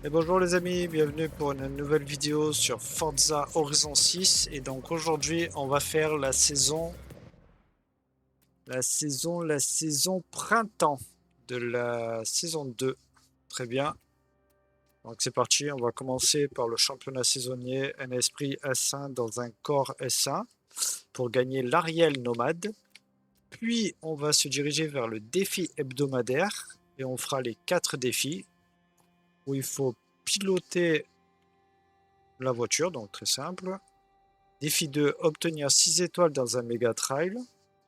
Et bonjour les amis, bienvenue pour une nouvelle vidéo sur Forza Horizon 6. Et donc aujourd'hui, on va faire la saison printemps de la saison 2. Très bien. Donc c'est parti, on va commencer par le championnat saisonnier, un esprit S1 dans un corps S1 pour gagner l'Ariel nomade. Puis on va se diriger vers le défi hebdomadaire et on fera les 4 défis où il faut piloter la voiture, donc très simple. Défi 2, obtenir 6 étoiles dans un méga trail.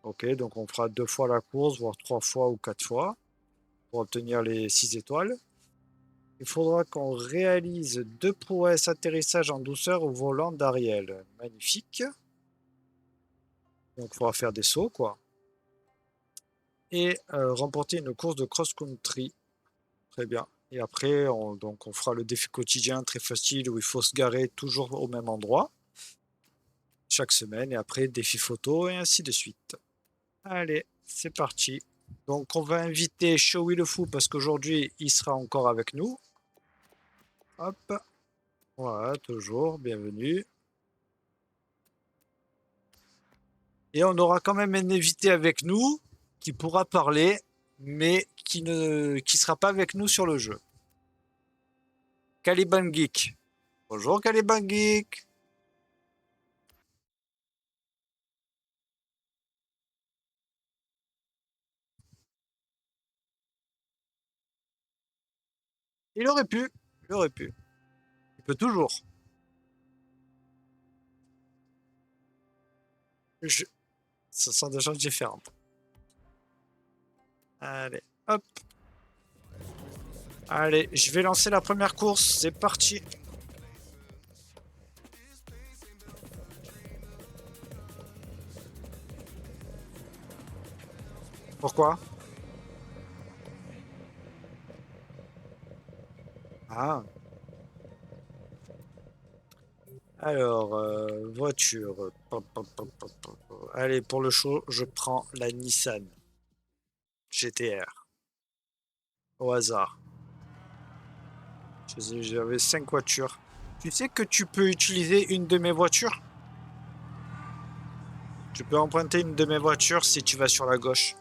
Ok, donc on fera 2 fois la course, voire 3 fois ou 4 fois pour obtenir les 6 étoiles. Il faudra qu'on réalise 2 prouesses atterrissage en douceur au volant d'Ariel. Magnifique. Donc il faudra faire des sauts, quoi. Et remporter une course de cross-country. Très bien. Et après, on fera le défi quotidien très facile où il faut se garer toujours au même endroit chaque semaine. Et après, défi photo et ainsi de suite. Allez, c'est parti. Donc on va inviter Showy le Fou parce qu'aujourd'hui il sera encore avec nous. Hop, voilà, toujours, bienvenue. Et on aura quand même un invité avec nous qui pourra parler, mais qui sera pas avec nous sur le jeu. Caliban Geek. Bonjour Caliban Geek. Il aurait pu, il aurait pu. Il peut toujours. Je... Ce sont des choses différentes. Allez, hop. Allez, je vais lancer la première course. C'est parti. Pourquoi? Ah. Alors, voiture. Allez, pour le show, je prends la Nissan GTR. Au hasard. J'avais 5 voitures. Tu sais que tu peux utiliser une de mes voitures? Tu peux emprunter une de mes voitures si tu vas sur la gauche.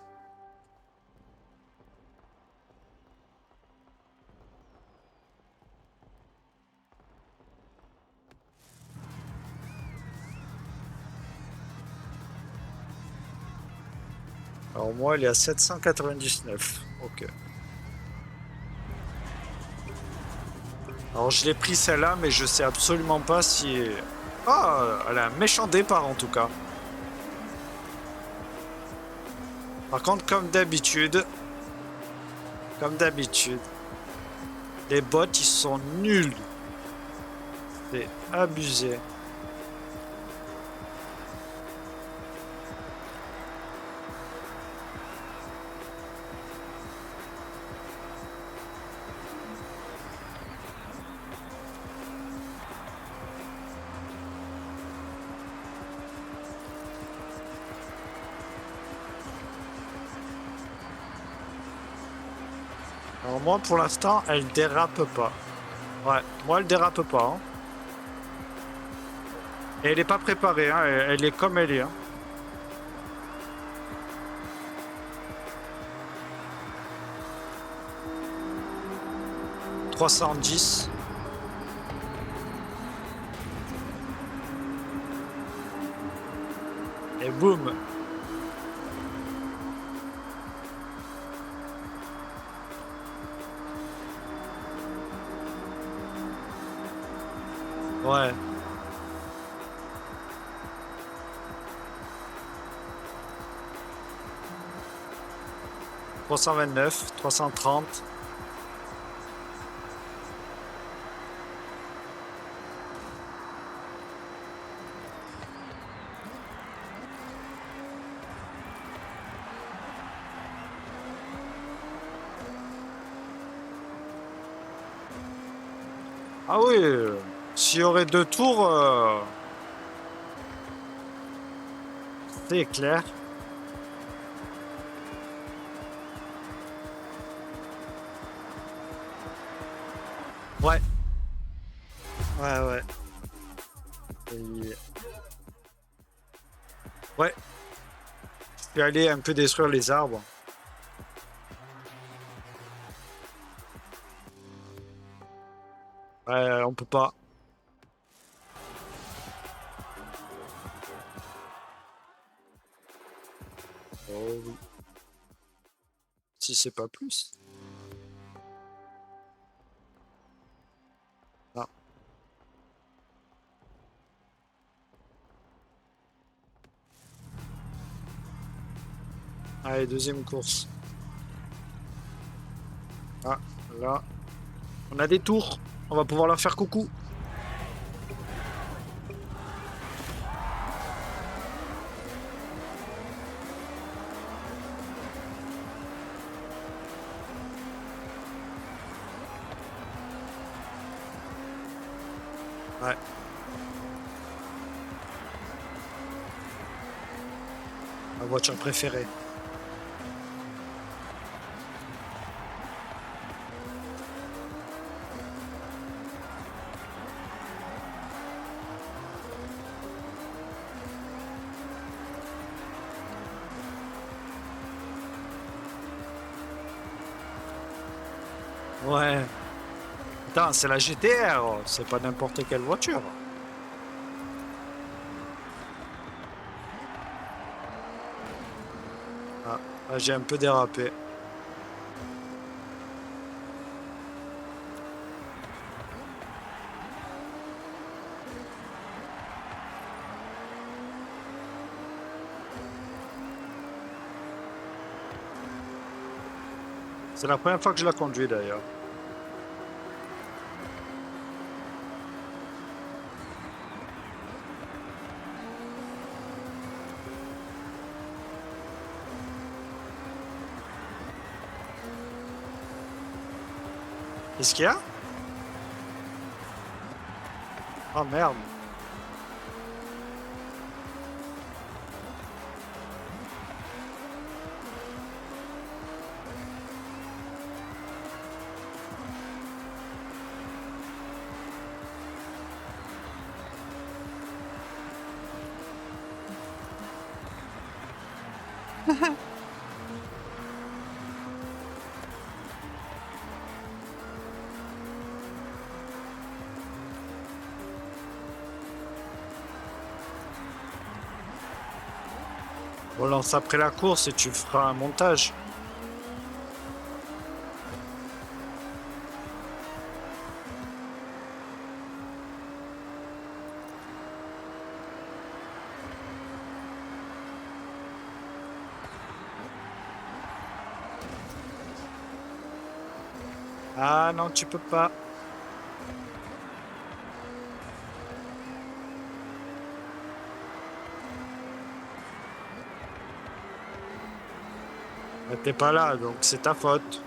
Alors moi, elle est à 799. Ok. Alors je l'ai pris celle-là, mais je sais absolument pas si... Ah, elle a un méchant départ en tout cas. Par contre, comme d'habitude, les bots, ils sont nuls. C'est abusé. Alors moi, pour l'instant, elle dérape pas. Ouais, moi, elle dérape pas. Hein. Et elle est pas préparée, hein. Elle est comme elle est. Hein. 310. Et boum. Ouais. 329, 330. Ah oui, s'il y aurait 2 tours, c'est clair. Ouais, ouais, ouais. Et- Ouais, je suis allé un peu détruire les arbres. Ouais, on peut pas. Oh oui. Si c'est pas plus. Ah. Allez, deuxième course. Ah, là, on a des tours. On va pouvoir leur faire coucou. Ouais, ma voiture préférée. Ouais. Putain, c'est la GTR. C'est pas n'importe quelle voiture. Ah, là, j'ai un peu dérapé. C'est la première fois que je la conduis d'ailleurs. Qu'est-ce qu'il y a? Oh merde. On lance après la course et tu feras un montage. Ah non, tu peux pas. Mais t'es pas là, donc c'est ta faute.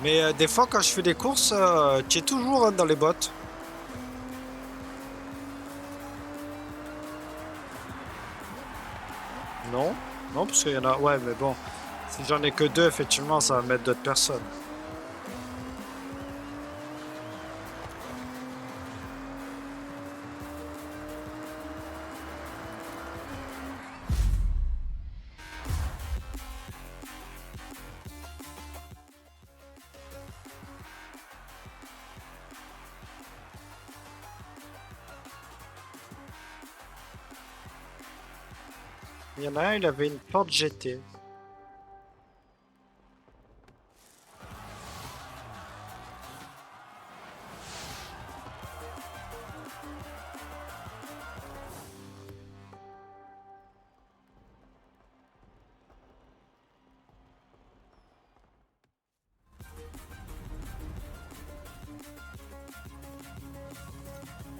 Mais des fois, quand je fais des courses, tu es toujours dans les bottes. Non? Non, parce qu'il y en a. Ouais, mais bon. Si j'en ai que deux, effectivement, ça va mettre d'autres personnes. Il y en a un, il avait une porte GT.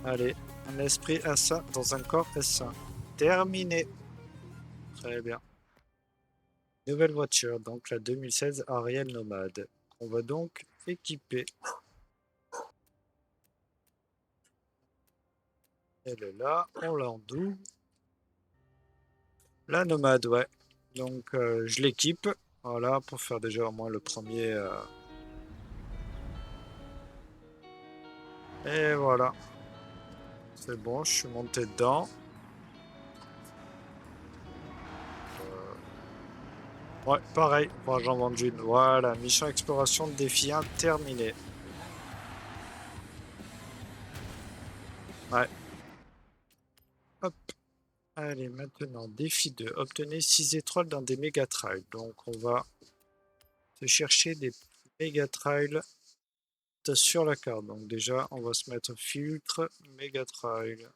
Allez, un esprit S1 dans un corps S1. Terminé. Très bien. Nouvelle voiture, donc la 2016 Ariel Nomade. On va donc équiper. Elle est là, on l'endoue. La Nomade, ouais. Donc je l'équipe. Voilà, pour faire déjà au moins le premier. Et voilà. C'est bon, je suis monté dedans. Ouais, pareil. Enfin, j'en vends une. Voilà, mission exploration de défi 1 terminée. Ouais. Hop. Allez, maintenant, défi 2. Obtenez 6 étoiles dans des méga trails. Donc, on va se chercher des méga trails sur la carte. Donc, déjà, on va se mettre filtre méga trail.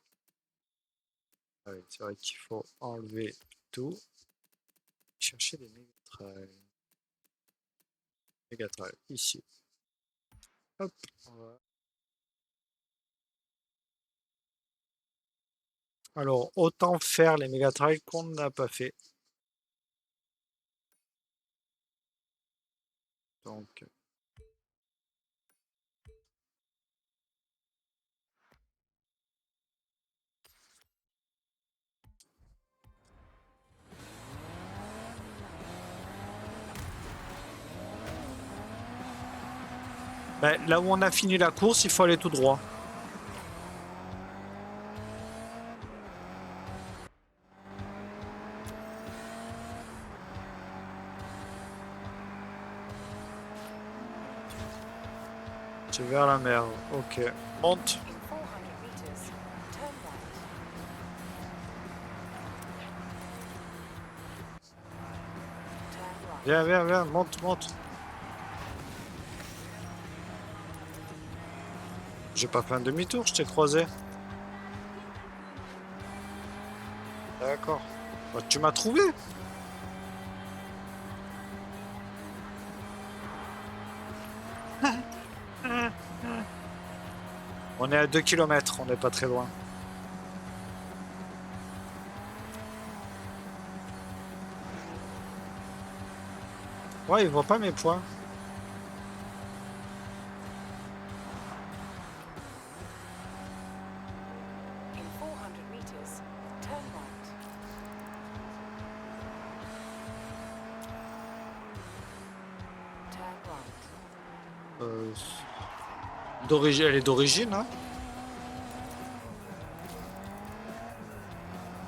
Ouais, c'est vrai qu'il faut enlever tout. Chercher des méga trails. Méga trail, ici. Hop. Alors, autant faire les méga trails qu'on n'a pas fait. Donc, ben, là où on a fini la course, il faut aller tout droit. C'est vers la mer. Ok. Monte. Viens, viens, viens. Monte, monte. J'ai pas fait un demi-tour, je t'ai croisé. D'accord. Bah, tu m'as trouvé. On est à 2 km, on n'est pas très loin. Ouais, il voit pas mes points. D'origine, elle est d'origine, hein.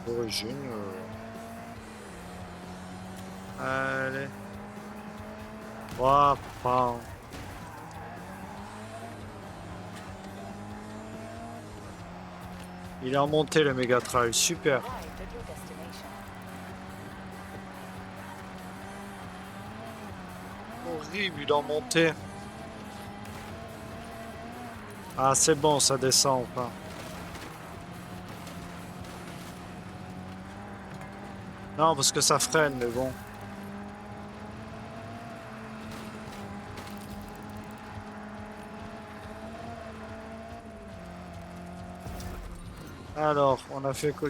D'origine. Allez. Ouah, pam. Il est en montée le méga trail, super. Horrible, il est en montée. Ah, c'est bon, ça descend enfin. Non, parce que ça freine, mais bon. Alors,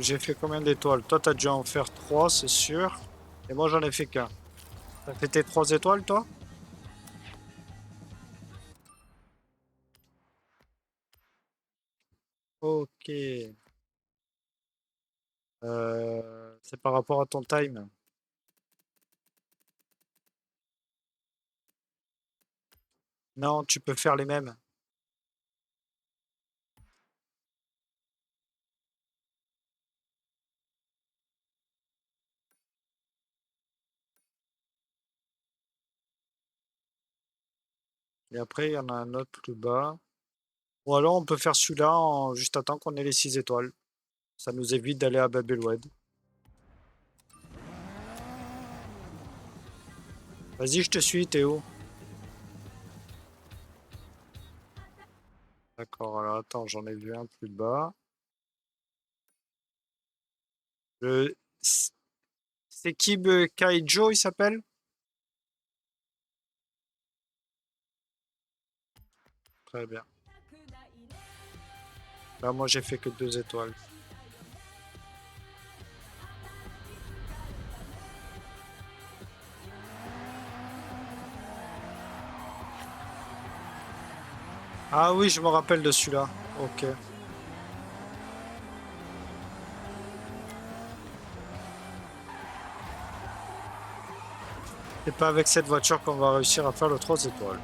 j'ai fait combien d'étoiles? Toi, t'as dû en faire 3, c'est sûr. Et moi, j'en ai fait qu'un. T'as fait tes 3 étoiles, toi? Ok. C'est par rapport à ton time. Non, tu peux faire les mêmes. Et après, il y en a un autre plus bas. Ou alors, on peut faire celui-là en juste attendant qu'on ait les 6 étoiles. Ça nous évite d'aller à Babelwed. Vas-y, je te suis, Théo. D'accord, alors attends, j'en ai vu un plus bas. Le Sekib Kaijo, il s'appelle? Très bien. Là, moi, j'ai fait que 2 étoiles. Ah oui, je me rappelle de celui-là. Ok. C'est pas avec cette voiture qu'on va réussir à faire le 3 étoiles.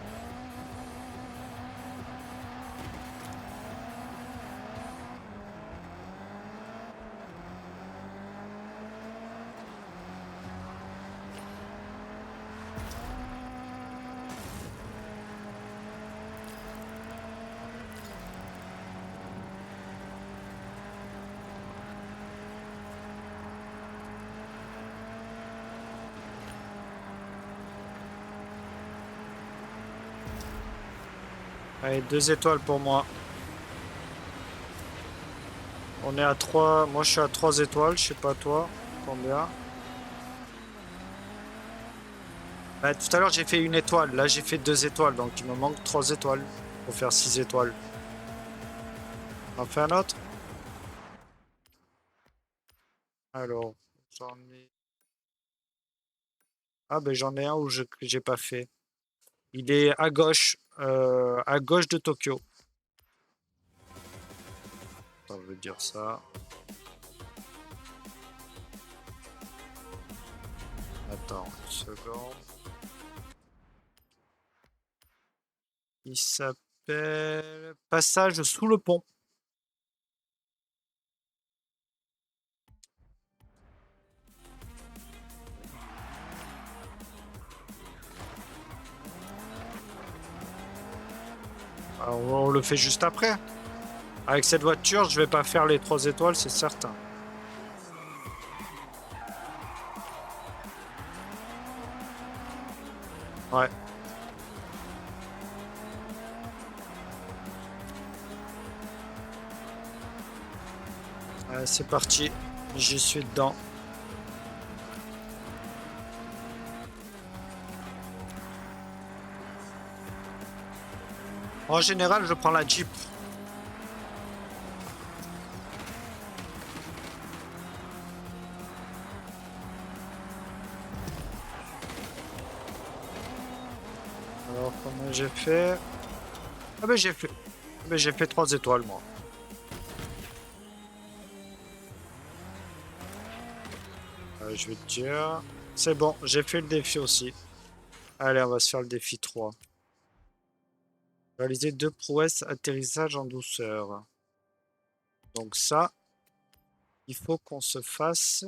Allez, 2 étoiles pour moi. On est à 3. Moi, je suis à 3 étoiles. Je sais pas toi. Combien? Bah, tout à l'heure, j'ai fait 1 étoile. Là, j'ai fait 2 étoiles. Donc, il me manque 3 étoiles pour faire 6 étoiles. On en fait un autre? Alors, j'en ai... Ah, ben j'en ai un où que j'ai pas fait. Il est à gauche de Tokyo. Ça veut dire ça. Attends une seconde. Il s'appelle Passage sous le pont. Alors, on le fait juste après. Avec cette voiture, je vais pas faire les 3 étoiles, c'est certain. Ouais. Allez, c'est parti. J'y suis dedans. En général, je prends la Jeep. Alors, comment j'ai fait? Ah ben j'ai fait 3 étoiles, moi. Je vais te dire... C'est bon, j'ai fait le défi aussi. Allez, on va se faire le défi 3. Réaliser 2 prouesses atterrissage en douceur. Donc ça, il faut qu'on se fasse...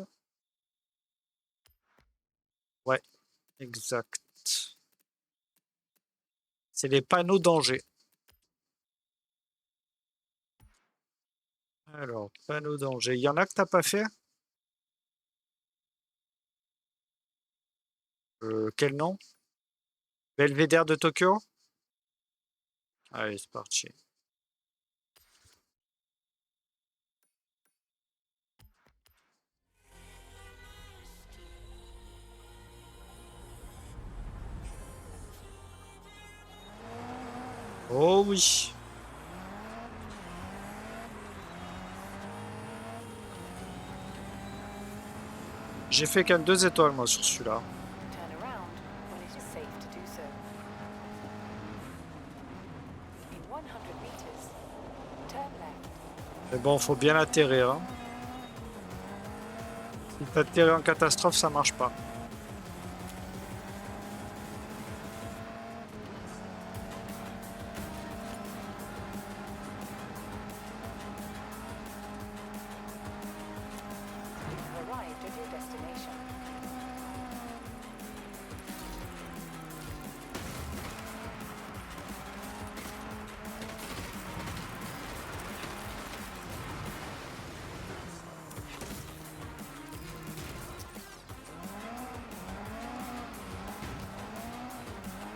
Ouais, exact. C'est les panneaux danger. Alors, panneaux danger. Il y en a que t'as pas fait? Quel nom? Belvédère de Tokyo? Allez, c'est parti. Oh oui. J'ai fait qu'un 2 étoiles, moi, sur celui-là. Turn around when it is safe to do so. In 100 meters, turn left. Mais bon, faut bien atterrir, hein. Si t'atterris en catastrophe, ça marche pas. You have arrived at your destination.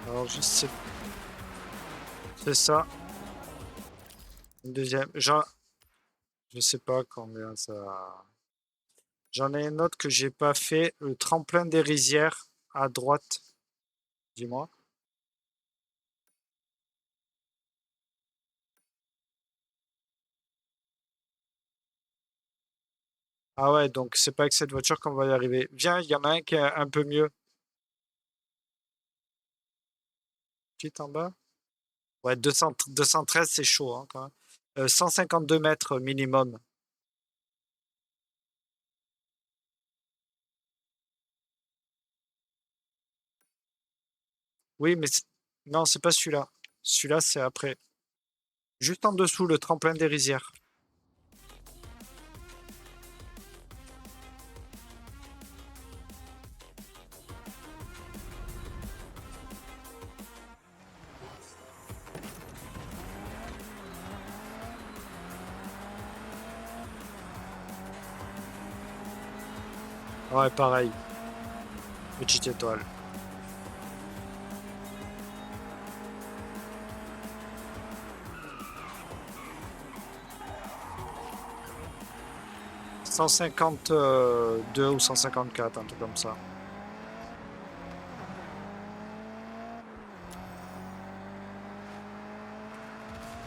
Alors, je sais... C'est ça. Une deuxième. Je sais pas combien ça... J'en ai une autre que j'ai pas fait. Le tremplin des rizières à droite. Dis-moi. Ah ouais, donc c'est pas avec cette voiture qu'on va y arriver. Viens, il y en a un qui est un peu mieux. Petit en bas. Ouais, 213, c'est chaud hein, quand même. 152 mètres minimum. Oui, mais non, c'est pas celui-là. Celui-là, c'est après. Juste en dessous, le tremplin des rizières. Ouais, pareil. Petite étoile. « 152 ou 154, un truc comme ça.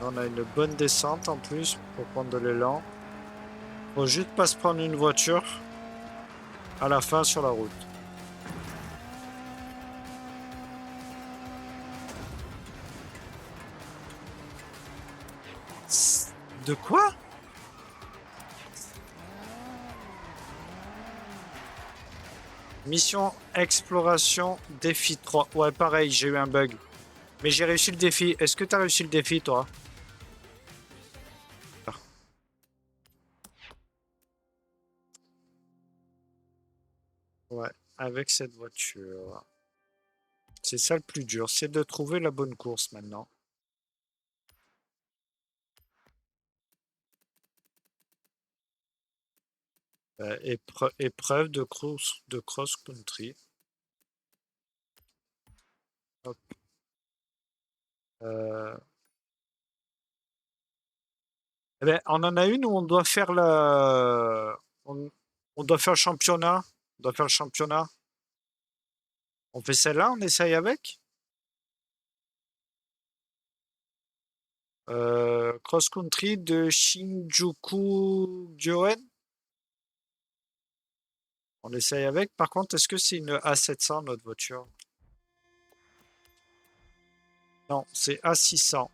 On a une bonne descente en plus pour prendre de l'élan. Faut juste pas se prendre une voiture à la fin sur la route. De quoi? Mission exploration défi 3. Ouais, pareil, j'ai eu un bug. Mais j'ai réussi le défi. Est-ce que t'as réussi le défi, toi? Ouais, avec cette voiture. C'est ça le plus dur, c'est de trouver la bonne course maintenant. Épreuve de cross-country. Hop. Eh ben, on en a une où on doit faire on doit faire le championnat. On doit faire le championnat. On fait celle-là, on essaye avec. Cross-country de Shinjuku Gyoen. On essaye avec. Par contre, est-ce que c'est une A700 notre voiture? Non, c'est A600.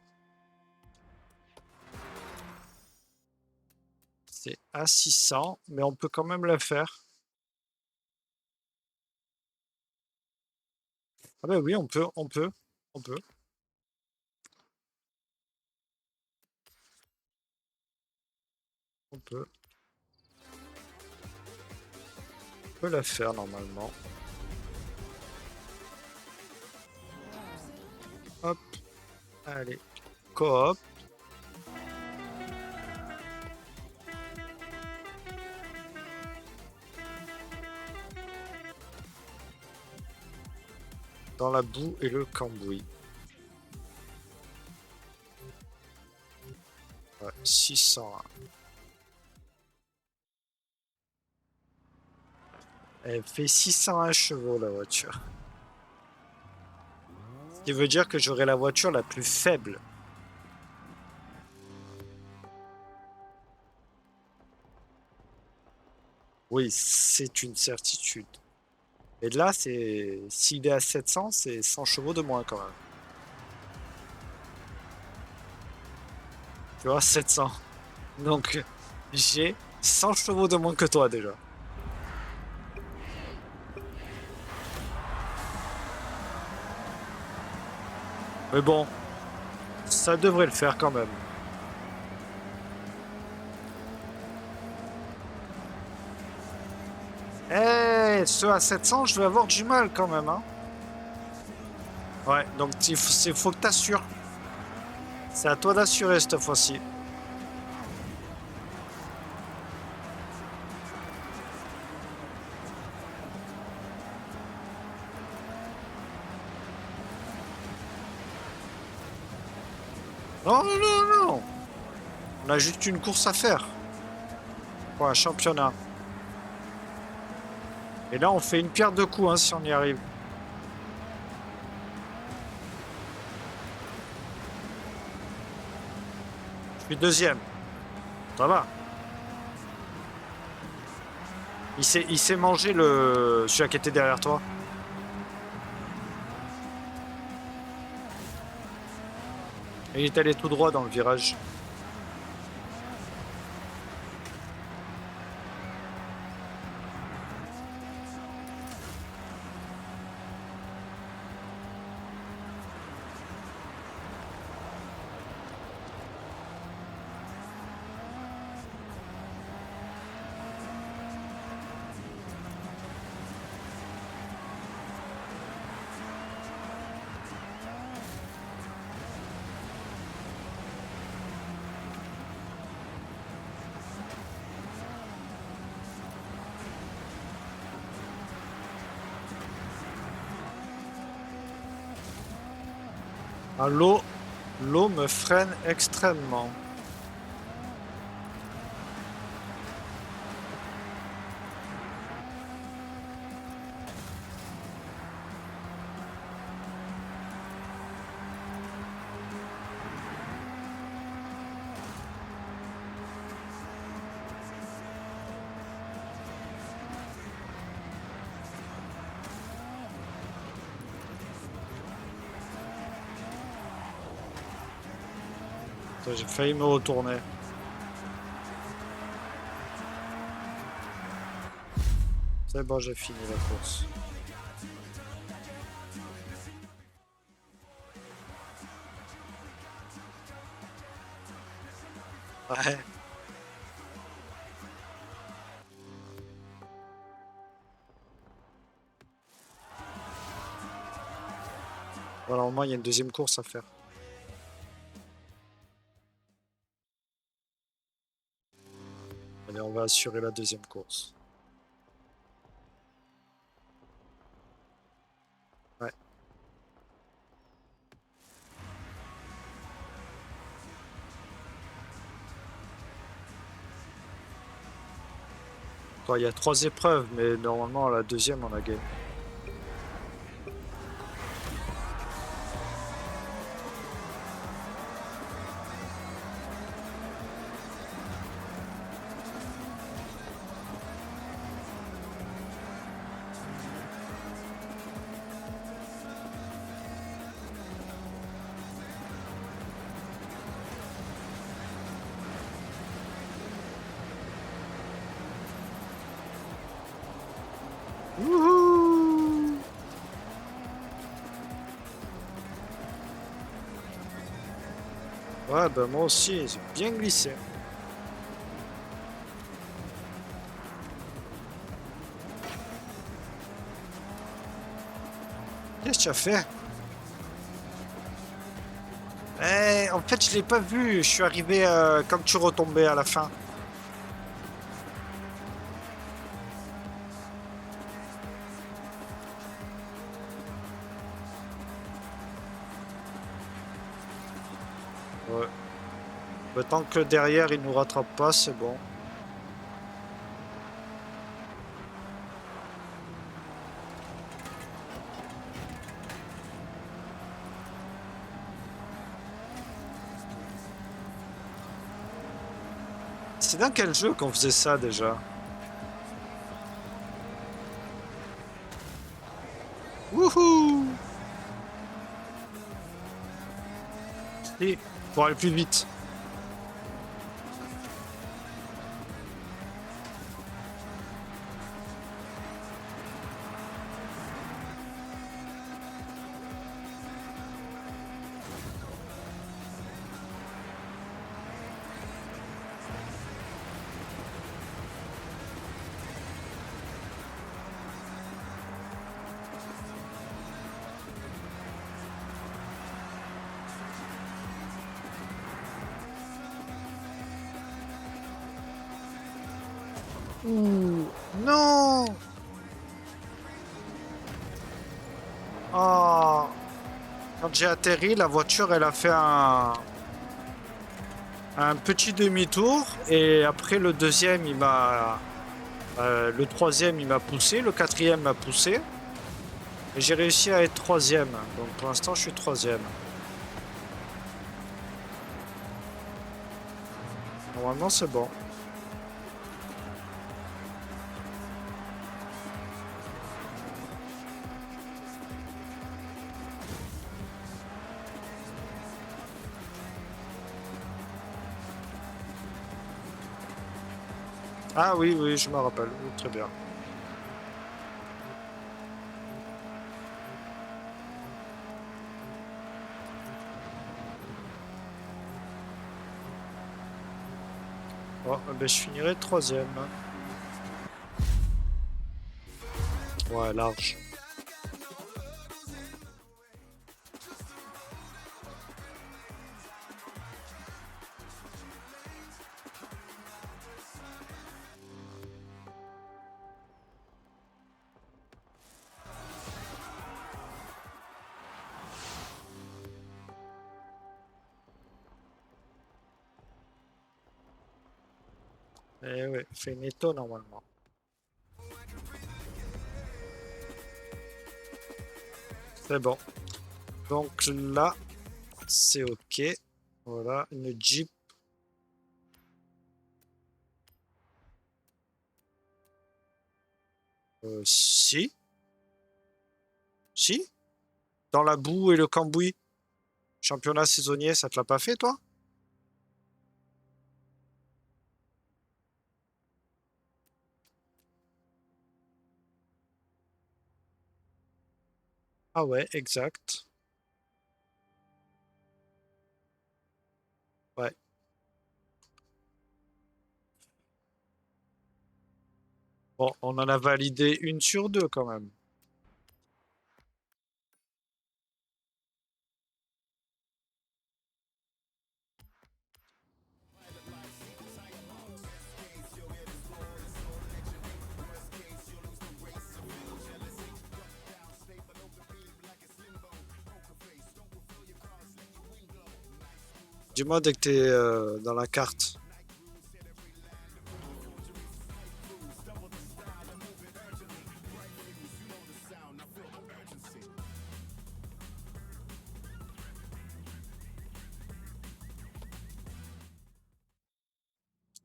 C'est A600, mais on peut quand même la faire. Ah ben oui, on peut. On peut. On peut la faire normalement. Hop. Allez. Coop. Dans la boue et le cambouis. Ouais, 601. Elle fait 601 chevaux la voiture. Ce qui veut dire que j'aurai la voiture la plus faible. Oui, c'est une certitude. Et là, s'il est à 700, c'est 100 chevaux de moins quand même. Tu vois, 700. Donc, j'ai 100 chevaux de moins que toi déjà. Mais bon, ça devrait le faire quand même. Eh, ceux à 700, je vais avoir du mal quand même, hein. Ouais, donc il faut que t'assures. C'est à toi d'assurer cette fois-ci. Non, non, non, non. On a juste une course à faire. Pour un championnat. Et là, on fait une pierre deux coups, hein, si on y arrive. Je suis deuxième. Ça va. Il s'est mangé celui qui était derrière toi. Et il est allé tout droit dans le virage. Ah, l'eau me freine extrêmement. J'ai failli me retourner. C'est bon, j'ai fini la course. Ouais. Voilà, au moins il y a une deuxième course à faire. Allez, on va assurer la deuxième course. Ouais. Toi, il y a 3 épreuves, mais normalement la deuxième on a gagné. Wouhou! Ouais, ben moi aussi, j'ai bien glissé. Qu'est-ce que tu as fait? Eh, en fait, je l'ai pas vu. Je suis arrivé quand tu retombais à la fin. Ouais. Mais tant que derrière il nous rattrape pas, c'est bon. C'est dans quel jeu qu'on faisait ça déjà? Wouhou! Si, pour aller plus vite. Ouh, non! Oh, quand j'ai atterri, la voiture, elle a fait un petit demi-tour et après le deuxième, le troisième, il m'a poussé, le quatrième m'a poussé et j'ai réussi à être troisième. Donc pour l'instant, je suis troisième. Normalement, c'est bon. Ah oui, oui, je me rappelle. Oui, très bien. Oh, ben, je finirai troisième. Ouais, large. Eh oui, finito normalement. C'est bon. Donc là, c'est ok. Voilà, une Jeep. Si, si. Dans la boue et le cambouis. Championnat saisonnier, ça te l'a pas fait, toi? Ah ouais, exact. Ouais. Bon, on en a validé une sur deux quand même. Dis-moi dès que t'es dans la carte.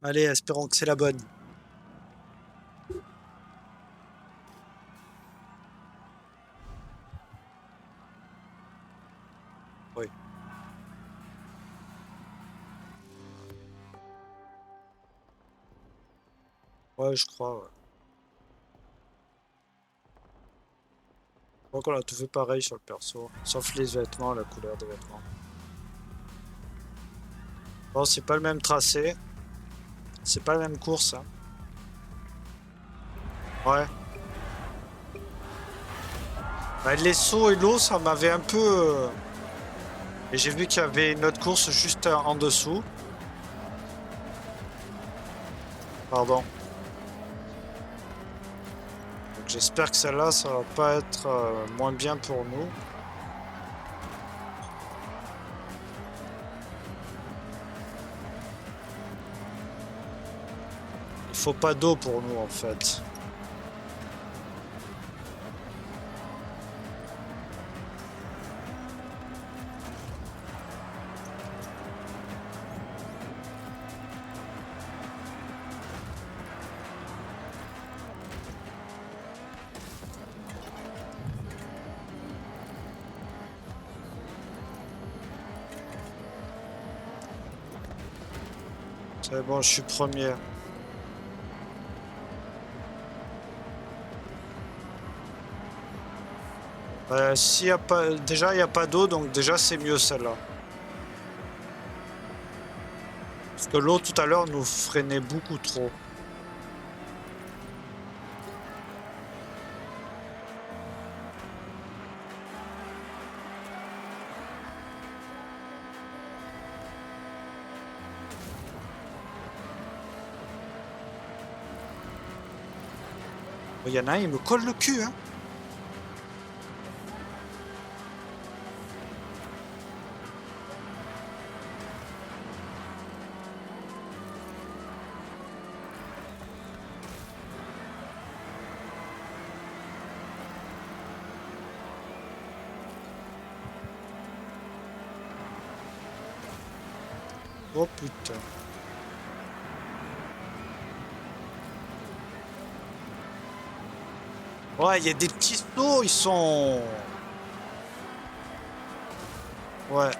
Allez, espérons que c'est la bonne. Oui. Ouais, je crois, ouais. Je crois qu'on a tout fait pareil sur le perso. Sauf les vêtements, la couleur des vêtements. Bon, c'est pas le même tracé. C'est pas la même course, hein. Ouais. Bah, les sauts et l'eau, ça m'avait un peu... Et j'ai vu qu'il y avait une autre course juste en dessous. Pardon. Donc j'espère que celle-là, ça va pas être moins bien pour nous. Il faut pas d'eau pour nous, en fait. C'est bon, je suis premier. S'il y a pas... Déjà, il n'y a pas d'eau, donc déjà, c'est mieux celle-là. Parce que l'eau, tout à l'heure, nous freinait beaucoup trop. Il y en a un, il me colle le cul, hein. Oh putain. Ouais, il y a des petits sauts, ils sont... Ouais.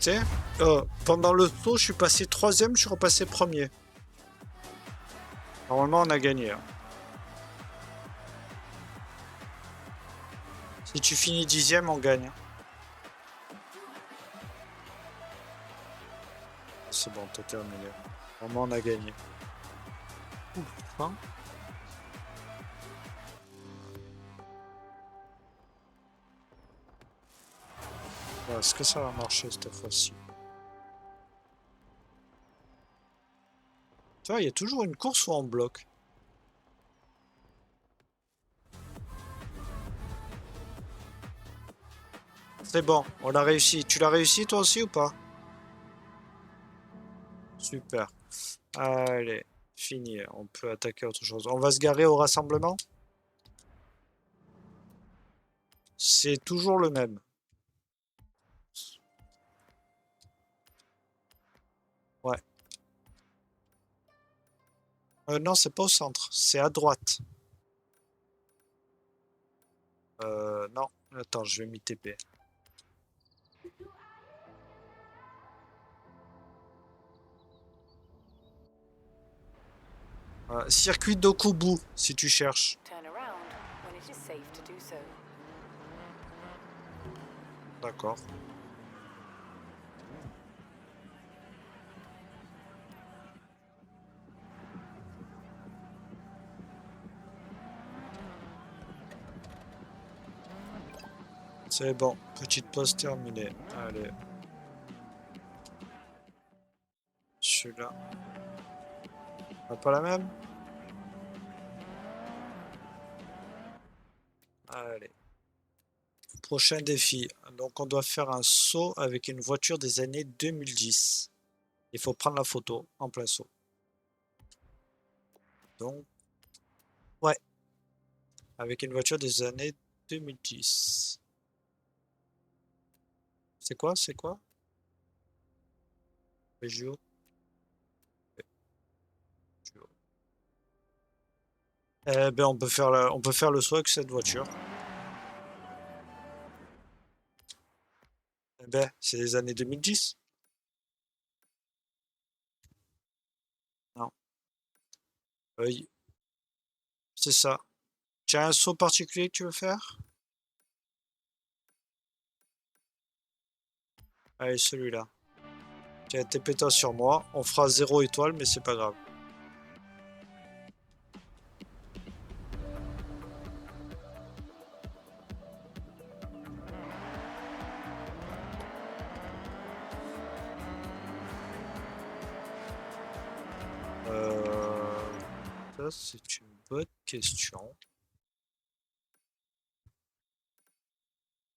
Tu sais, pendant le saut, je suis passé troisième, je suis repassé premier. Normalement, on a gagné. Hein. Si tu finis dixième, on gagne. C'est bon, t'as terminé. Normalement, on a gagné. Ouf, hein. Est-ce que ça va marcher cette fois-ci? Tu vois, il y a toujours une course où on bloque. C'est bon, on l'a réussi. Tu l'as réussi toi aussi ou pas? Super. Allez, fini. On peut attaquer autre chose. On va se garer au rassemblement? C'est toujours le même. Ouais. Non, c'est pas au centre. C'est à droite. Non. Attends, je vais m'y TP. Circuit d'Okubu, si tu cherches. Turn around when it is safe to do so. D'accord. C'est bon. Petite pause terminée. Allez. Celui-là. On n'a pas la même? Allez. Prochain défi. Donc on doit faire un saut avec une voiture des années 2010. Il faut prendre la photo en plein saut. Donc, ouais. Avec une voiture des années 2010. C'est quoi? C'est quoi? Peugeot. Peugeot. Eh ben, on peut faire le saut avec cette voiture. Eh ben, c'est les années 2010. Non. Oui, c'est ça. Tu as un saut particulier que tu veux faire? Allez, celui-là. Tiens, t'es pétant sur moi. On fera 0 étoile, mais c'est pas grave. Ça, c'est une bonne question.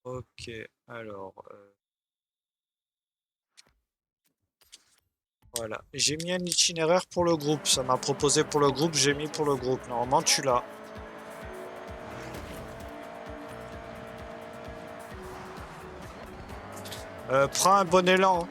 Ok, alors, voilà. J'ai mis un itinéraire pour le groupe. Ça m'a proposé pour le groupe, j'ai mis pour le groupe. Normalement, tu l'as. Prends un bon élan. Hein.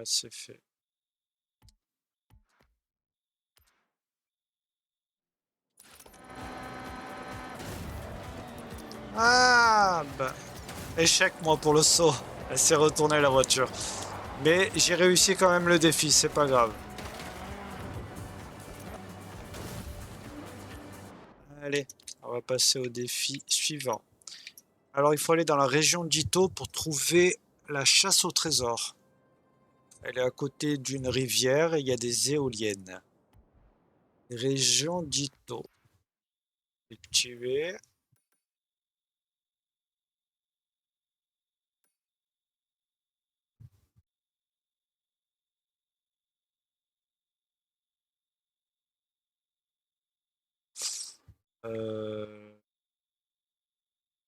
C'est fait. Ah, bah. Échec, moi, pour le saut. Elle s'est retournée, la voiture. Mais j'ai réussi quand même le défi, c'est pas grave. Allez, on va passer au défi suivant. Alors, il faut aller dans la région d'Ito pour trouver la chasse au trésor. Elle est à côté d'une rivière et il y a des éoliennes. Région d'Ito. Activer.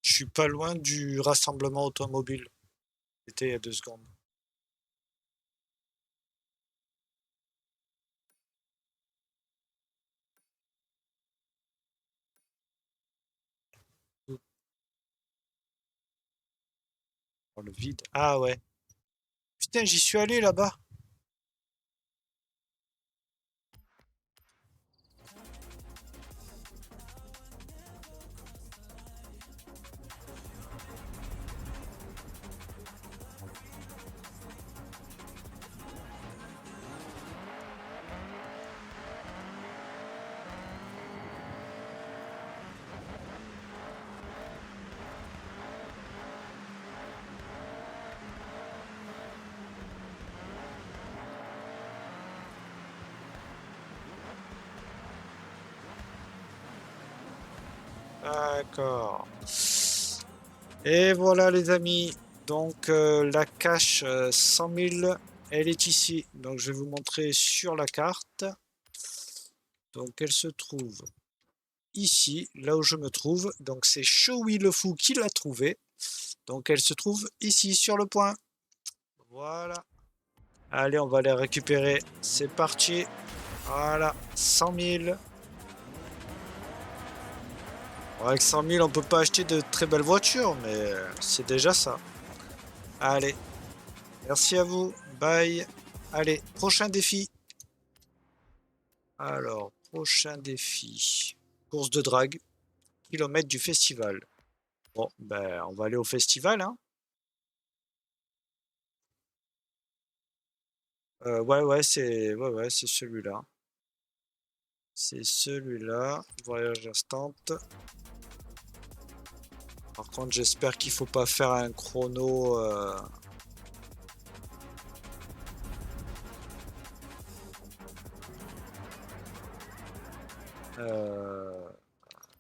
Je suis pas loin du rassemblement automobile. C'était il y a 2 secondes. Dans le vide. Ah ouais. Putain, j'y suis allé là-bas. D'accord. Et voilà les amis. Donc la cache 100 000, elle est ici. Donc je vais vous montrer sur la carte. Donc elle se trouve ici, là où je me trouve. Donc c'est Showy le fou qui l'a trouvée. Donc elle se trouve ici sur le point. Voilà. Allez, on va les récupérer. C'est parti. Voilà, 100 000. Avec 100 000, on peut pas acheter de très belles voitures, mais c'est déjà ça. Allez, merci à vous. Bye. Allez, prochain défi. Alors, prochain défi. Course de drague. Kilomètre du festival. Bon, ben, on va aller au festival, hein. Ouais, c'est celui-là. C'est celui-là. Voyage instant. Par contre, j'espère qu'il faut pas faire un chrono. Euh,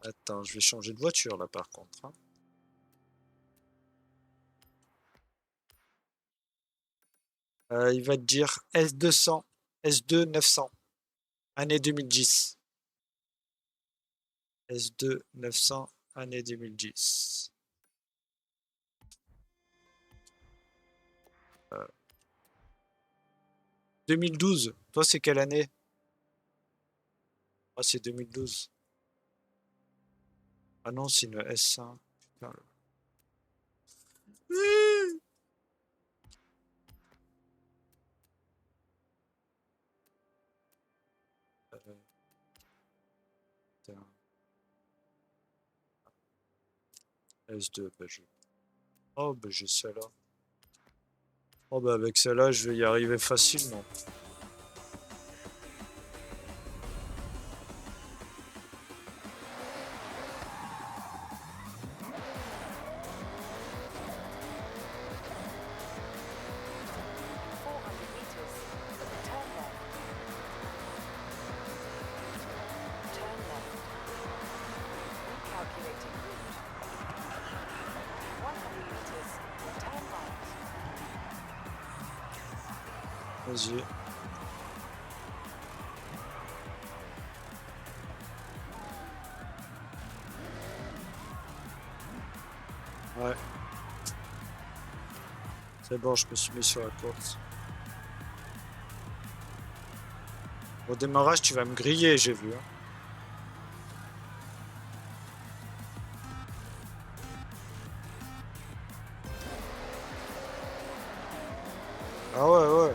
Attends, je vais changer de voiture là par contre, hein. Il va te dire S200, S2 900, année 2010. S2 900, année 2010. 2012, toi c'est quelle année? Moi c'est 2012. Ah non, c'est une S1. Putain, putain. S2, bah, oh bah j'ai celle-là. Oh bah avec celle-là je vais y arriver facilement. Vas-y. Ouais. C'est bon, je me suis mis sur la course. Au démarrage, tu vas me griller, j'ai vu, hein. Ah ouais, ouais.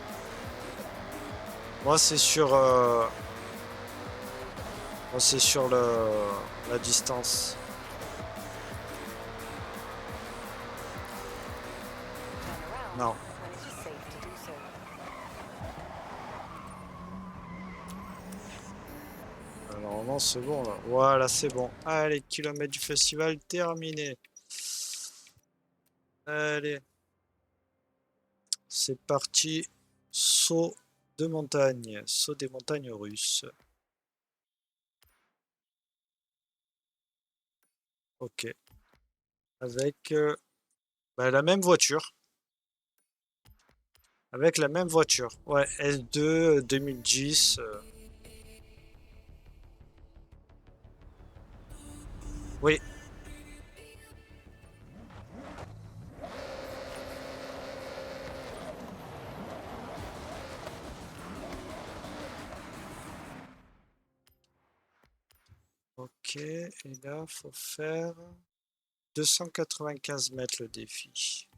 Moi, c'est sur, moi, c'est sur la distance. Non. when it is safe to do so. Alors, normalement, c'est bon, là. Voilà, c'est bon. Allez, kilomètre du festival terminé. Allez, c'est parti. Saut de montagne. Saut des montagnes russes. Ok. Avec bah, la même voiture. Avec la même voiture. Ouais, S2 2010. Oui. Ok, et là, faut faire 295 mètres le défi.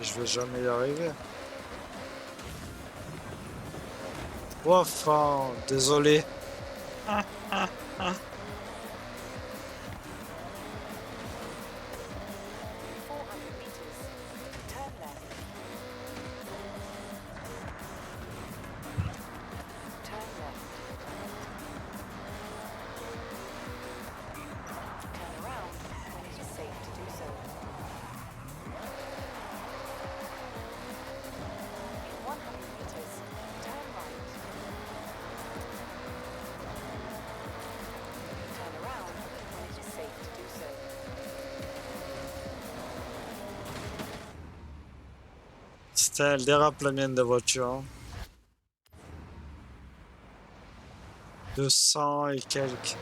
Je vais jamais y arriver. Oh, enfin, désolé. 400 meters. Turn left. Turn left. Turn around when it is safe to do so. In 100 meters, turn right. Turn around when it is safe to do so. Putain, elle dérape la mienne de voiture. Hein. 200 et quelques.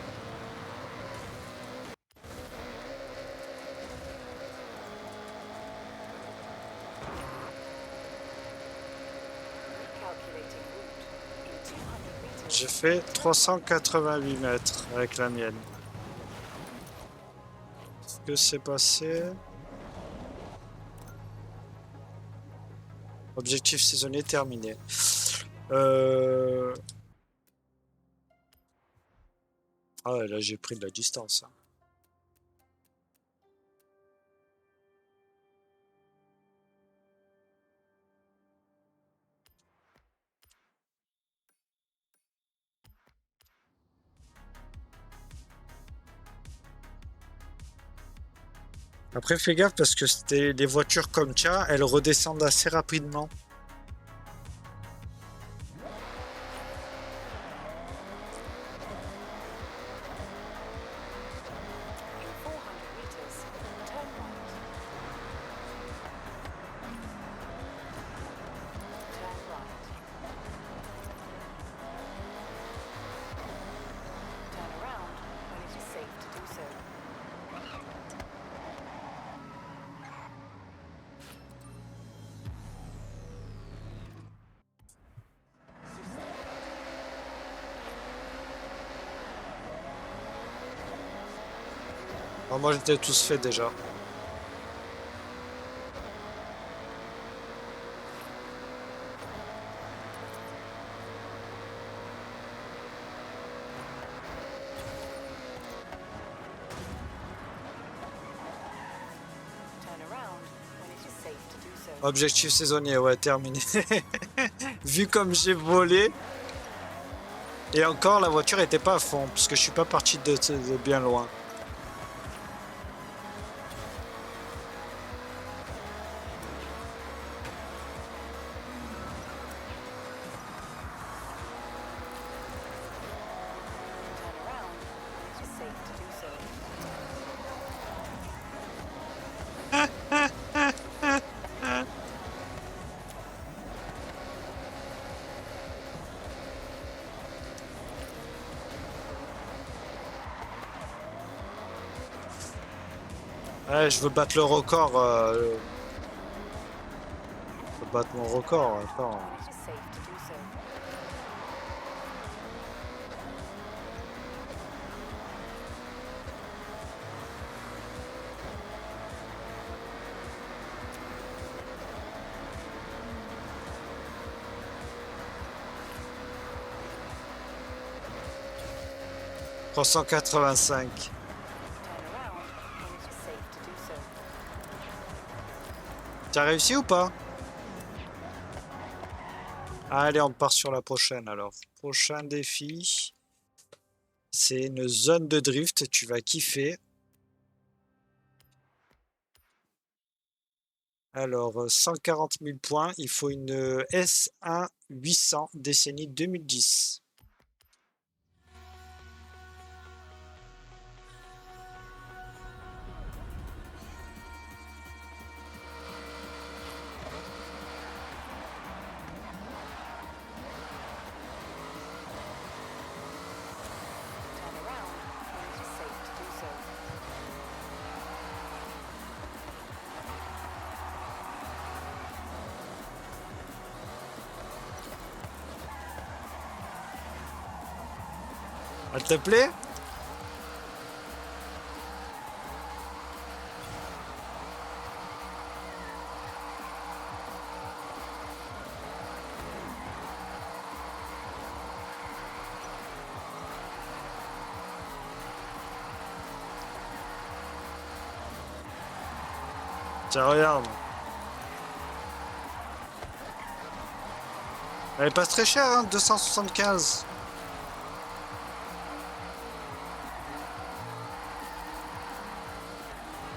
Calculating route. In 200 meters, J'ai fait 388 mètres avec la mienne. Qu'est-ce que c'est passé? Objectif saisonnier terminé. Ah ouais, là j'ai pris de la distance. Hein. Après, fais gaffe parce que c'était les voitures comme ça, elles redescendent assez rapidement. in 400 meters, turn right. Turn right. Turn around when it is safe to do so. Alors, moi, j'étais tous fait déjà. Turn around when it is safe to do so. Objectif saisonnier, ouais, terminé. Vu comme j'ai volé. Et encore, la voiture était pas à fond, parce que je suis pas parti de bien loin. Turn around when it is safe to do so. Ouais, je veux battre le record. Je veux battre mon record. Attends. When it is safe to do so. « 385. Turn around when it is safe to do so. T'as réussi ou pas? Allez, on part sur la prochaine alors. Prochain défi. C'est une zone de drift, tu vas kiffer. Alors, 140 000 points, il faut une S1 800 décennie 2010. Turn around when it is safe to do so. Elle te plaît? Tiens, regarde. Elle est pas très chère, hein, 275.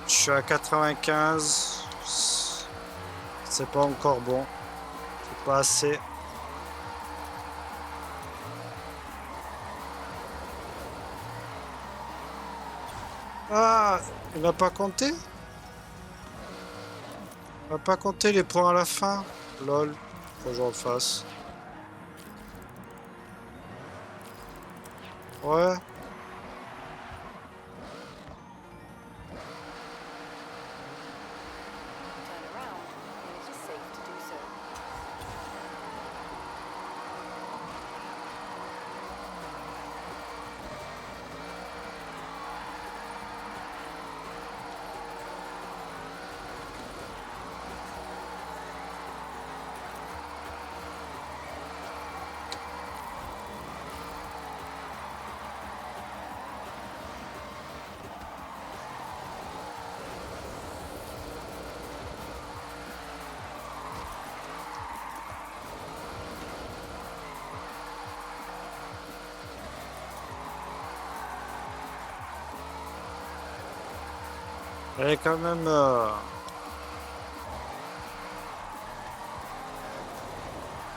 Je suis à 95. C'est pas encore bon. C'est pas assez. Ah, il n'a pas compté? Il n'a pas compté les points à la fin? Lol. Faut que je refasse. Ouais. Turn around when it is safe to do so. Elle est quand même...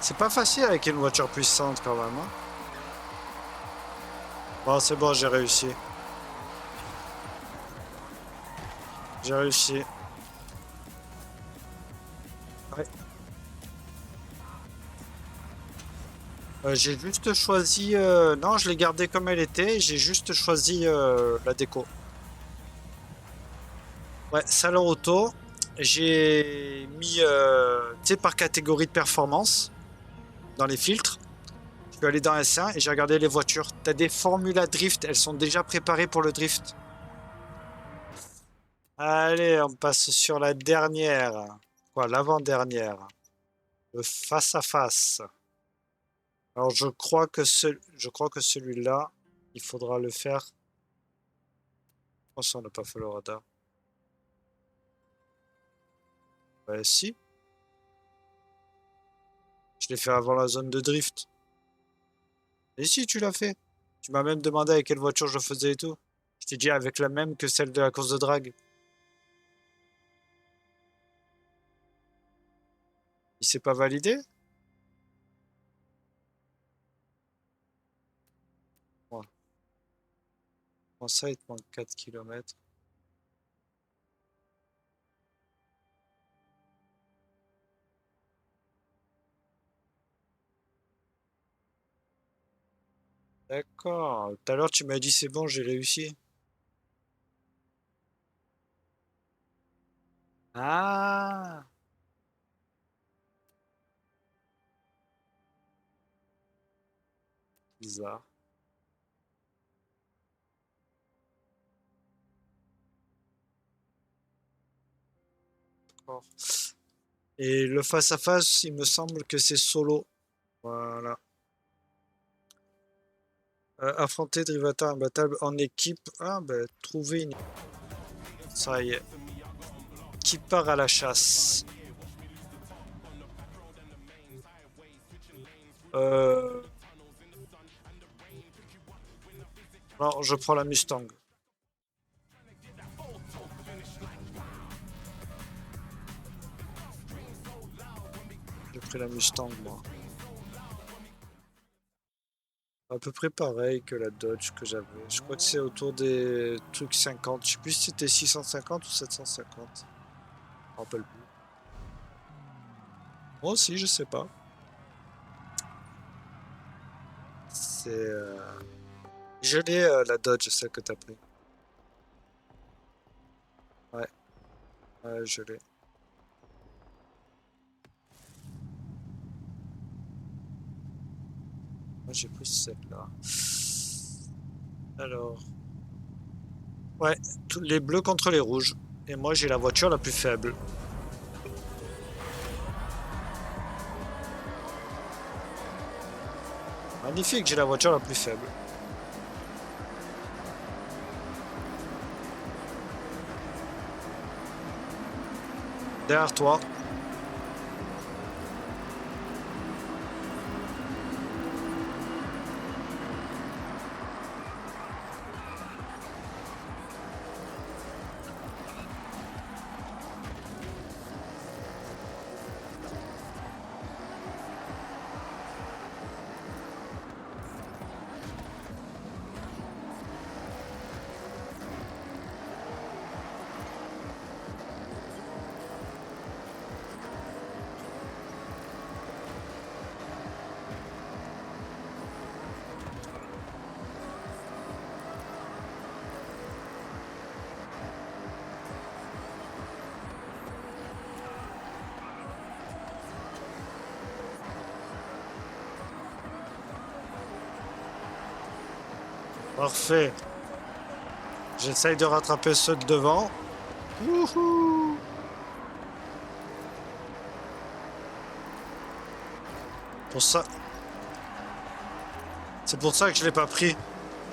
C'est pas facile avec une voiture puissante quand même. Hein. Bon, c'est bon, j'ai réussi. J'ai réussi. Ouais. J'ai juste choisi... Non, je l'ai gardée comme elle était. J'ai juste choisi la déco. Ouais, salon auto. J'ai mis, tu sais, par catégorie de performance dans les filtres. Je suis allé dans S1 et j'ai regardé les voitures. T'as des Formula Drift, elles sont déjà préparées pour le drift. Allez, on passe sur la dernière. Quoi, l'avant-dernière. Le face à face. Alors je crois que celui-là, il faudra le faire. Oh, ça, on n'a pas fait le radar. Ouais, si. Je l'ai fait avant la zone de drift. Et si, tu l'as fait. Tu m'as même demandé avec quelle voiture je faisais et tout. Je t'ai dit avec la même que celle de la course de drague. Il s'est pas validé? Ouais. Comment ça, il te manque 4 km? D'accord. Tout à l'heure, tu m'as dit c'est bon, j'ai réussi. Ah! Bizarre. D'accord. Et le face-à-face, il me semble que c'est solo. Voilà. Affronter Drivata imbattable en équipe. Ah, ben, trouver une. Ça y est. Qui part à la chasse? Euh... Non, je prends la Mustang. J'ai pris la Mustang, moi. À peu près pareil que la Dodge que j'avais. Je crois que c'est autour des trucs 50. Je sais plus si c'était 650 ou 750. Je me rappelle plus. Moi aussi, je sais pas. C'est. Je l'ai, la Dodge, celle que t'as pris. Ouais, ouais, je l'ai. Moi, j'ai pris celle-là. Alors, ouais, les bleus contre les rouges. Et moi, j'ai la voiture la plus faible. Magnifique, j'ai la voiture la plus faible. Derrière toi. Parfait. J'essaye de rattraper ceux de devant. Wouhou! Pour ça. C'est pour ça que je l'ai pas pris.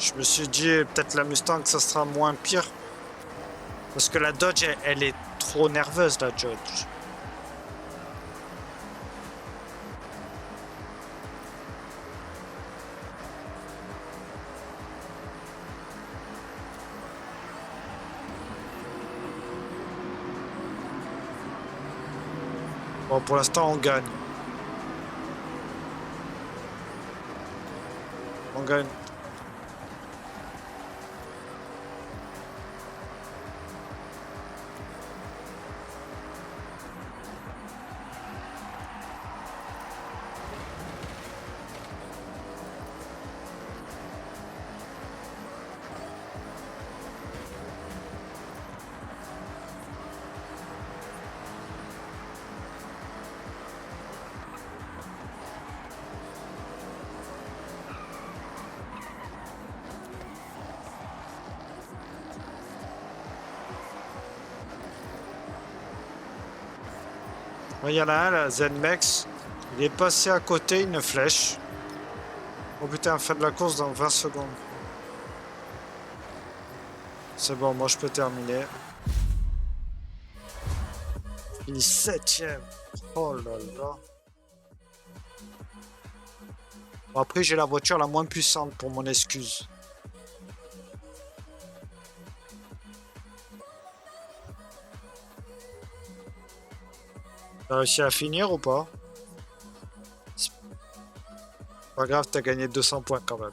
Je me suis dit peut-être la Mustang ça sera moins pire. Parce que la Dodge elle est trop nerveuse la Dodge. Bon pour l'instant on gagne. On gagne. Il y en a un, la ZMAX. Il est passé à côté, une flèche. Oh putain, fin de la course dans 20 secondes. C'est bon, moi je peux terminer. Fini 7ème. Oh là là. Bon, après, j'ai la voiture la moins puissante pour mon excuse. T'as réussi à finir ou pas? C'est pas grave, t'as gagné 200 points quand même.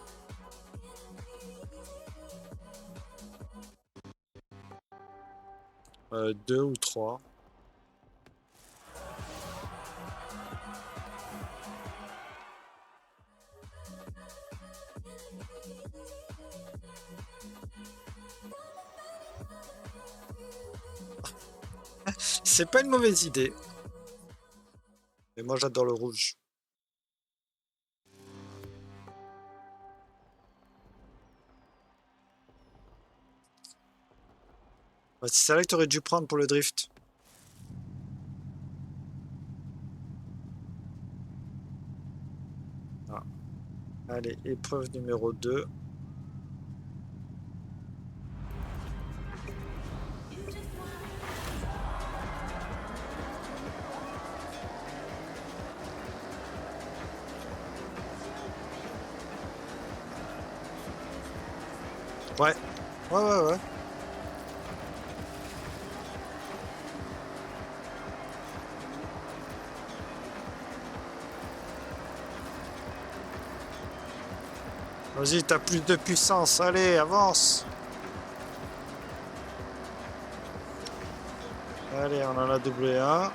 Deux ou trois. C'est pas une mauvaise idée. Mais moi j'adore le rouge. Ouais, c'est celle-là que t'aurais dû prendre pour le drift. Ah. Allez, épreuve numéro 2. Ouais. Ouais. Vas-y, t'as plus de puissance. Allez, avance. Allez, on en a doublé un.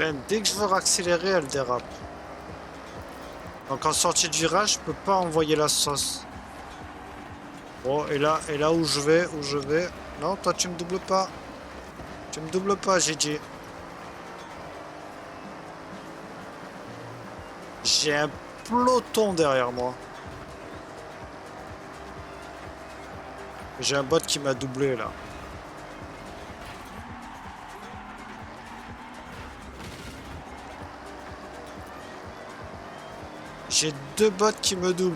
Ben, dès que je veux accélérer, elle dérape. Donc en sortie de virage, je peux pas envoyer la sauce. Bon, et là où je vais. Non, toi tu me doubles pas. Tu me doubles pas, j'ai dit. J'ai un peloton derrière moi. J'ai un bot qui m'a doublé là. J'ai deux bots qui me doublent.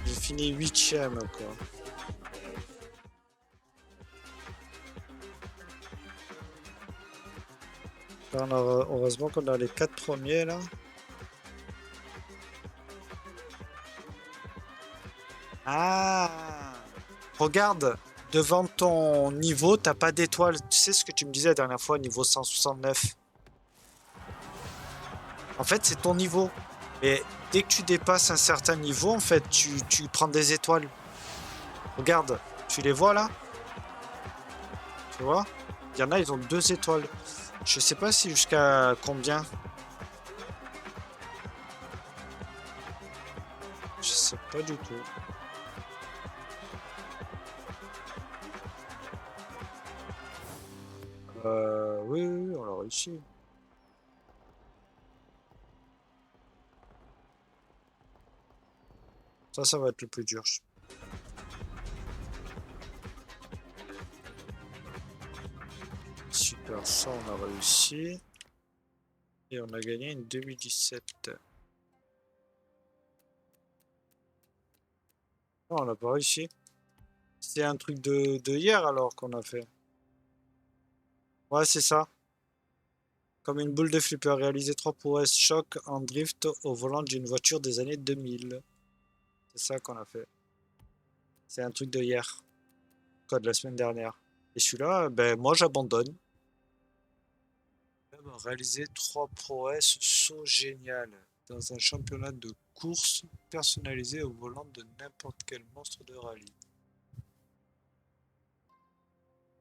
J'ai fini 8ème quoi. Là, heureusement qu'on a les 4 premiers là. Ah! Regarde, devant ton niveau, t'as pas d'étoile. Tu sais ce que tu me disais la dernière fois, niveau 169. En fait, c'est ton niveau. Et dès que tu dépasses un certain niveau, en fait, tu prends des étoiles. Regarde, tu les vois là? Tu vois? Il y en a, ils ont 2 étoiles. Je sais pas si jusqu'à combien. Je sais pas du tout. Oui, oui, oui, on l'a réussi. Ça va être le plus dur. Super, ça on a réussi. Et on a gagné une 2017. Non, on n'a pas réussi. C'est un truc de hier alors qu'on a fait. Ouais, c'est ça. Comme une boule de flipper, réaliser 3 prouesses choc en drift au volant d'une voiture des années 2000. C'est ça qu'on a fait. C'est un truc de hier. Code la semaine dernière. Et celui-là, ben moi j'abandonne. Réaliser 3 prouesses saut génial dans un championnat de course personnalisé au volant de n'importe quel monstre de rallye.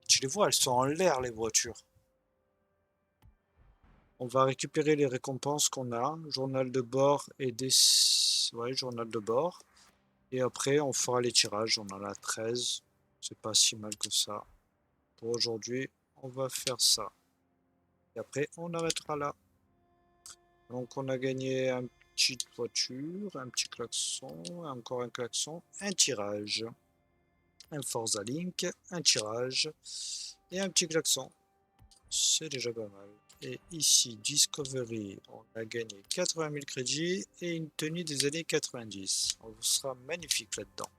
Tu les vois, elles sont en l'air les voitures. On va récupérer les récompenses qu'on a, journal de bord et des... Ouais, journal de bord. Et après, on fera les tirages, on en a 13. C'est pas si mal que ça. Pour aujourd'hui, on va faire ça. Et après, on arrêtera là. Donc, on a gagné une petite voiture, un petit klaxon, encore un klaxon, un tirage. Un Forza Link, un tirage et un petit klaxon. C'est déjà pas mal. Et ici, Discovery, on a gagné 80 000 crédits et une tenue des années 90. On sera magnifique là-dedans.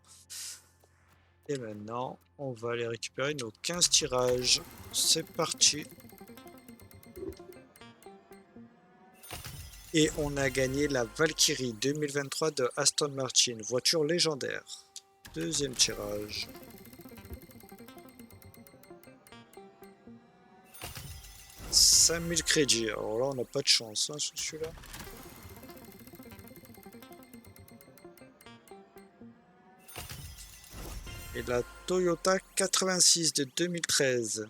Et maintenant, on va aller récupérer nos 15 tirages. C'est parti. Et on a gagné la Valkyrie 2023 de Aston Martin, voiture légendaire. Deuxième tirage. 5000 crédits. Alors là, on n'a pas de chance hein, sur celui-là. Et la Toyota 86 de 2013.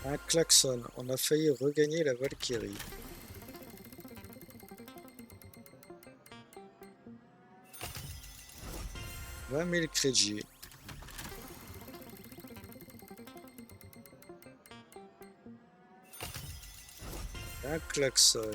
Un klaxon. On a failli regagner la Valkyrie. « 20 000 crédits. Un klaxon. «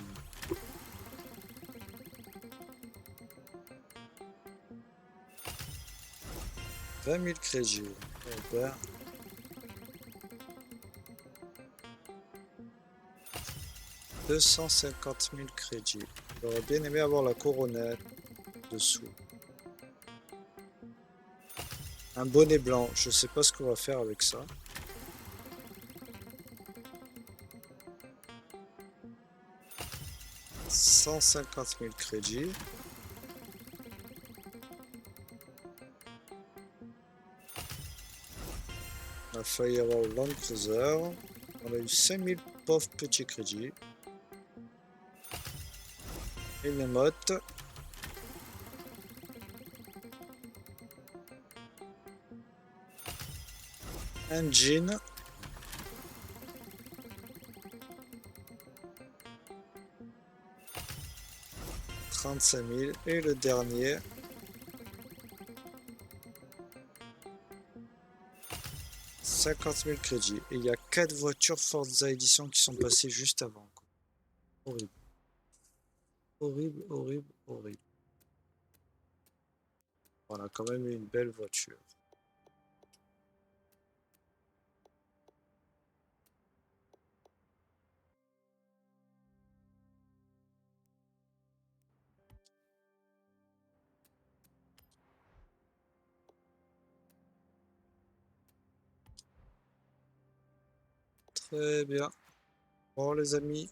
20 000 crédits. Eh ben... « 250 000 crédits. J'aurais bien aimé avoir la couronnette dessous. Un bonnet blanc. Je sais pas ce qu'on va faire avec ça. 150 000 crédits. La Firewall Land Cruiser. On a eu 5000 pauvres petits crédits. Une émote. Un jean. « 35 000. Et le dernier. 50 000 crédits. Et il y a 4 voitures Forza Edition qui sont passées juste avant. Horrible. Horrible, horrible, horrible. On a quand même eu une belle voiture. Très bien. Bon les amis.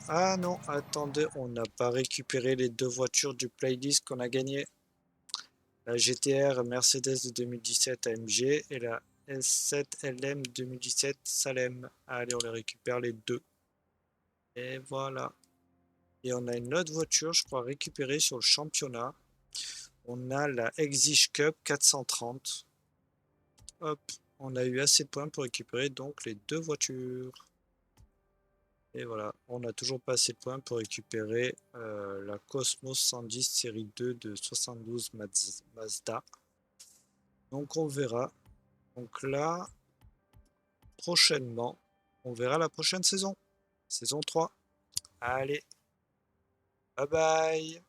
Ah non, attendez, on n'a pas récupéré les 2 voitures du playlist qu'on a gagné. La GTR Mercedes de 2017 AMG et la S7 LM 2017 Salem. Allez, on les récupère les 2. Et voilà. Et on a une autre voiture, je crois, récupérée sur le championnat. On a la Exige Cup 430. Hop, on a eu assez de points pour récupérer donc les 2 voitures. Et voilà, on n'a toujours pas assez de points pour récupérer la Cosmos 110 série 2 de 72 Mazda. Donc on verra. Donc là, prochainement, on verra la prochaine saison. Saison 3. Allez, bye bye.